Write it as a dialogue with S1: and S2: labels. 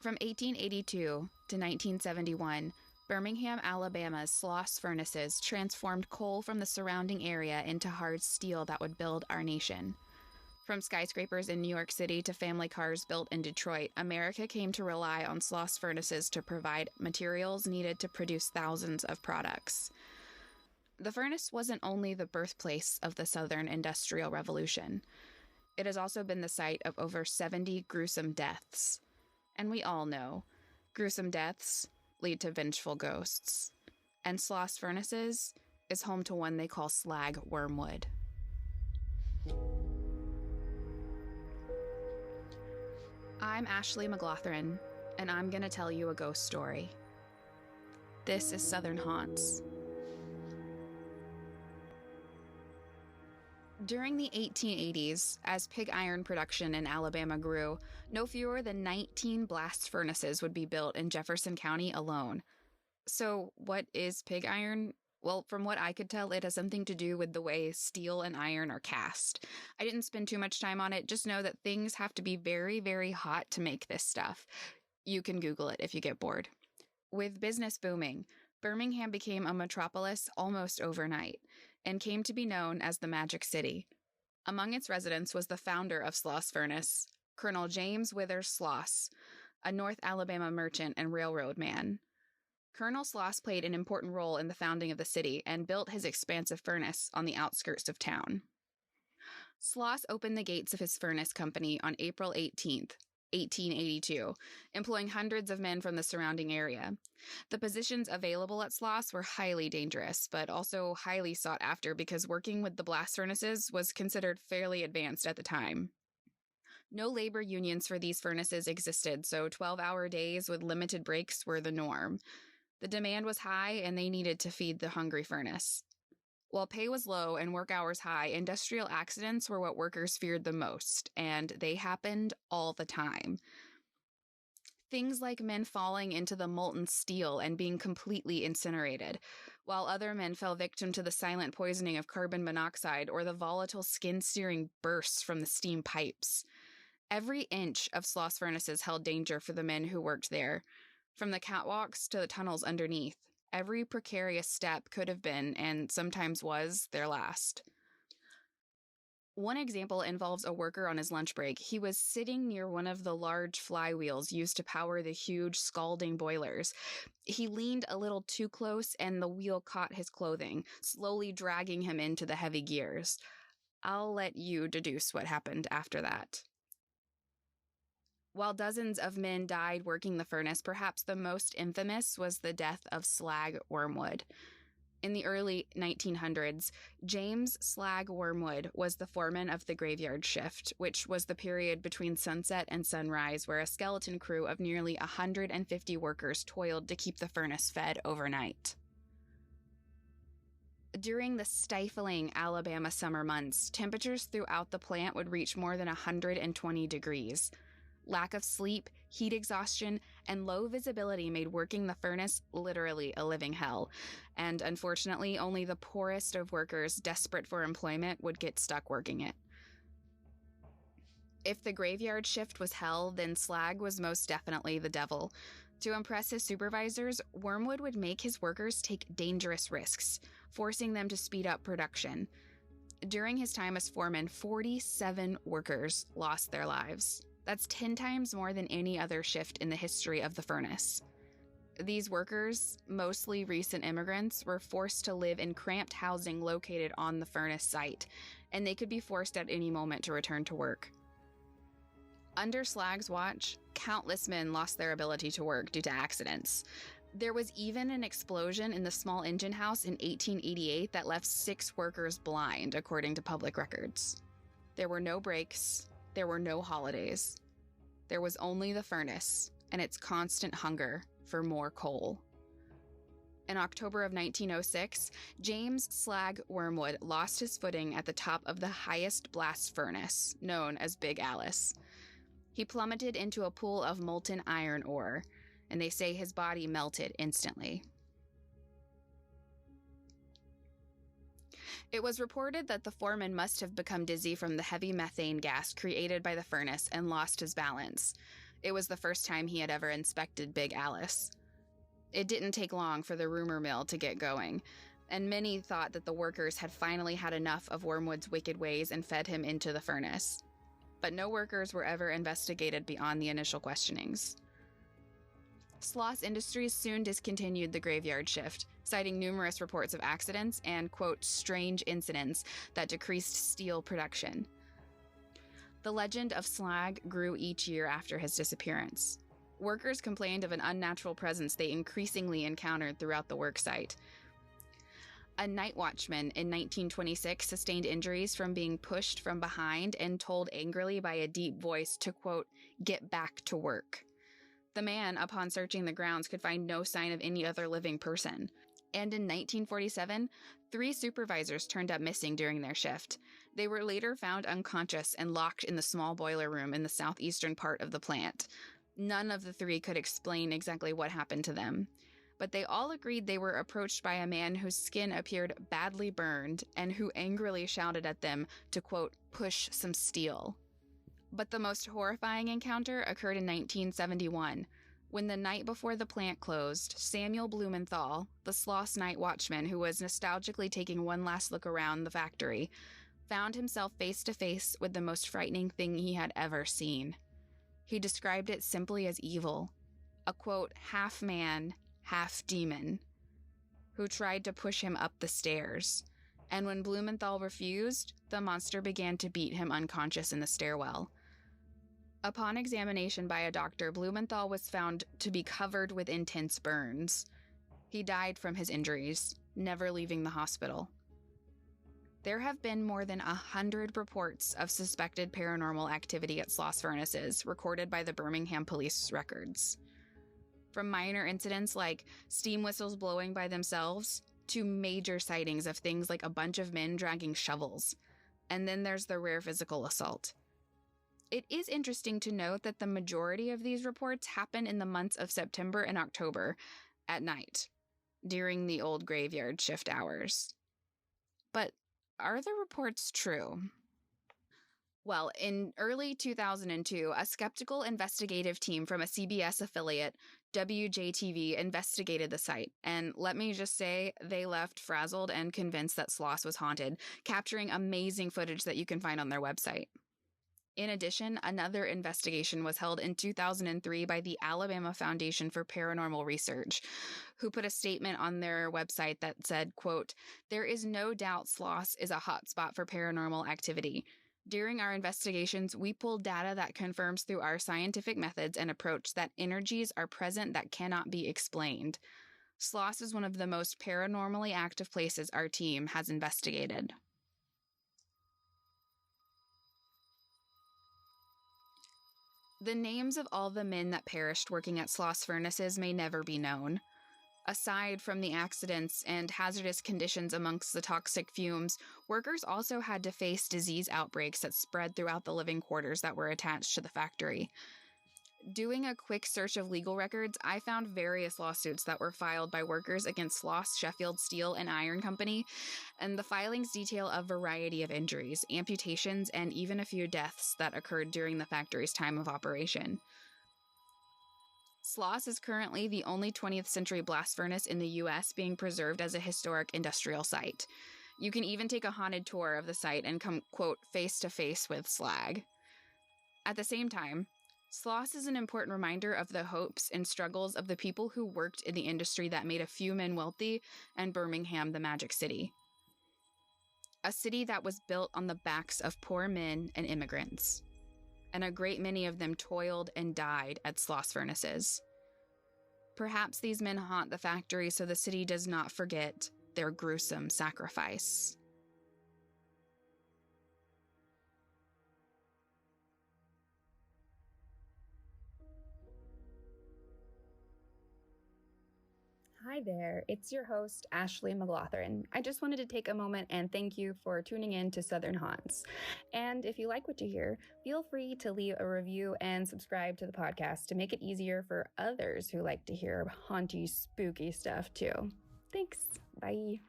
S1: From 1882 to 1971, Birmingham Alabama's Sloss Furnaces transformed coal from the surrounding area into hard steel that would build our nation. From skyscrapers in New York City to family cars built in Detroit, America came to rely on Sloss Furnaces to provide materials needed to produce thousands of products. The furnace wasn't only the birthplace of the Southern Industrial Revolution. It has also been the site of over 70 gruesome deaths. And we all know, gruesome deaths lead to vengeful ghosts. And Sloss Furnaces is home to one they call Slag Wormwood. I'm Ashley McLaughlin, and I'm going to tell you a ghost story. This is Southern Haunts. During the 1880s, as pig iron production in Alabama grew, no fewer than 19 blast furnaces would be built in Jefferson County alone. So, what is pig iron? Well, from what I could tell, it has something to do with the way steel and iron are cast. I didn't spend too much time on it, just know that things have to be very, very hot to make this stuff. You can Google it if you get bored. With business booming, Birmingham became a metropolis almost overnight and came to be known as the Magic City. Among its residents was the founder of Sloss Furnace, Colonel James Withers Sloss, a North Alabama merchant and railroad man. Colonel Sloss played an important role in the founding of the city and built his expansive furnace on the outskirts of town. Sloss opened the gates of his furnace company on April 18th, 1882, employing hundreds of men from the surrounding area. The positions available at Sloss were highly dangerous, but also highly sought after because working with the blast furnaces was considered fairly advanced at the time. No labor unions for these furnaces existed, so 12-hour days with limited breaks were the norm. The demand was high, and they needed to feed the hungry furnace. While pay was low and work hours high, industrial accidents were what workers feared the most, and they happened all the time. Things like men falling into the molten steel and being completely incinerated, while other men fell victim to the silent poisoning of carbon monoxide or the volatile skin-searing bursts from the steam pipes. Every inch of Sloss Furnaces held danger for the men who worked there. From the catwalks to the tunnels underneath, every precarious step could have been, and sometimes was, their last. One example involves a worker on his lunch break. He was sitting near one of the large flywheels used to power the huge scalding boilers. He leaned a little too close, and the wheel caught his clothing, slowly dragging him into the heavy gears. I'll let you deduce what happened after that. While dozens of men died working the furnace, perhaps the most infamous was the death of Slag Wormwood. In the early 1900s, James Slag Wormwood was the foreman of the graveyard shift, which was the period between sunset and sunrise where a skeleton crew of nearly 150 workers toiled to keep the furnace fed overnight. During the stifling Alabama summer months, temperatures throughout the plant would reach more than 120 degrees. Lack of sleep, heat exhaustion, and low visibility made working the furnace literally a living hell. And unfortunately, only the poorest of workers desperate for employment would get stuck working it. If the graveyard shift was hell, then Slag was most definitely the devil. To impress his supervisors, Wormwood would make his workers take dangerous risks, forcing them to speed up production. During his time as foreman, 47 workers lost their lives. That's 10 times more than any other shift in the history of the furnace. These workers, mostly recent immigrants, were forced to live in cramped housing located on the furnace site, and they could be forced at any moment to return to work. Under Slag's watch, countless men lost their ability to work due to accidents. There was even an explosion in the small engine house in 1888 that left 6 workers blind, according to public records. There were no breaks. There were no holidays. There was only the furnace and its constant hunger for more coal. In October of 1906, James Slag Wormwood lost his footing at the top of the highest blast furnace, known as Big Alice. He plummeted into a pool of molten iron ore, and they say his body melted instantly. It was reported that the foreman must have become dizzy from the heavy methane gas created by the furnace and lost his balance. It was the first time he had ever inspected Big Alice. It didn't take long for the rumor mill to get going, and many thought that the workers had finally had enough of Wormwood's wicked ways and fed him into the furnace. But no workers were ever investigated beyond the initial questionings. Sloss Industries soon discontinued the graveyard shift, citing numerous reports of accidents and, quote, strange incidents that decreased steel production. The legend of Slag grew each year after his disappearance. Workers complained of an unnatural presence they increasingly encountered throughout the worksite. A night watchman in 1926 sustained injuries from being pushed from behind and told angrily by a deep voice to, quote, get back to work. The man, upon searching the grounds, could find no sign of any other living person. And in 1947, 3 supervisors turned up missing during their shift. They were later found unconscious and locked in the small boiler room in the southeastern part of the plant. None of the 3 could explain exactly what happened to them, but they all agreed they were approached by a man whose skin appeared badly burned and who angrily shouted at them to, quote, push some steel. But the most horrifying encounter occurred in 1971, when the night before the plant closed, Samuel Blumenthal, the Sloss night watchman who was nostalgically taking one last look around the factory, found himself face to face with the most frightening thing he had ever seen. He described it simply as evil, a, quote, half man, half demon, who tried to push him up the stairs. And when Blumenthal refused, the monster began to beat him unconscious in the stairwell. Upon examination by a doctor, Blumenthal was found to be covered with intense burns. He died from his injuries, never leaving the hospital. There have been more than 100 reports of suspected paranormal activity at Sloss Furnaces, recorded by the Birmingham police records. From minor incidents like steam whistles blowing by themselves, to major sightings of things like a bunch of men dragging shovels. And then there's the rare physical assault. It is interesting to note that the majority of these reports happen in the months of September and October, at night, during the old graveyard shift hours. But are the reports true? Well, in early 2002, a skeptical investigative team from a CBS affiliate, WJTV, investigated the site. And let me just say, they left frazzled and convinced that Sloss was haunted, capturing amazing footage that you can find on their website. In addition, another investigation was held in 2003 by the Alabama Foundation for Paranormal Research, who put a statement on their website that said, quote, there is no doubt Sloss is a hotspot for paranormal activity. During our investigations, we pulled data that confirms through our scientific methods and approach that energies are present that cannot be explained. Sloss is one of the most paranormally active places our team has investigated. The names of all the men that perished working at Sloss Furnaces may never be known. Aside from the accidents and hazardous conditions amongst the toxic fumes, workers also had to face disease outbreaks that spread throughout the living quarters that were attached to the factory. Doing a quick search of legal records, I found various lawsuits that were filed by workers against Sloss, Sheffield Steel and Iron Company, and the filings detail a variety of injuries, amputations, and even a few deaths that occurred during the factory's time of operation. Sloss is currently the only 20th century blast furnace in the U.S. being preserved as a historic industrial site. You can even take a haunted tour of the site and come, quote, face to face with Slag. At the same time, Sloss is an important reminder of the hopes and struggles of the people who worked in the industry that made a few men wealthy and Birmingham the Magic City. A city that was built on the backs of poor men and immigrants. And a great many of them toiled and died at Sloss Furnaces. Perhaps these men haunt the factory so the city does not forget their gruesome sacrifice.
S2: Hi there, it's your host, Ashley McLaughlin. I just wanted to take a moment and thank you for tuning in to Southern Haunts. And if you like what you hear, feel free to leave a review and subscribe to the podcast to make it easier for others who like to hear haunty, spooky stuff too. Thanks. Bye.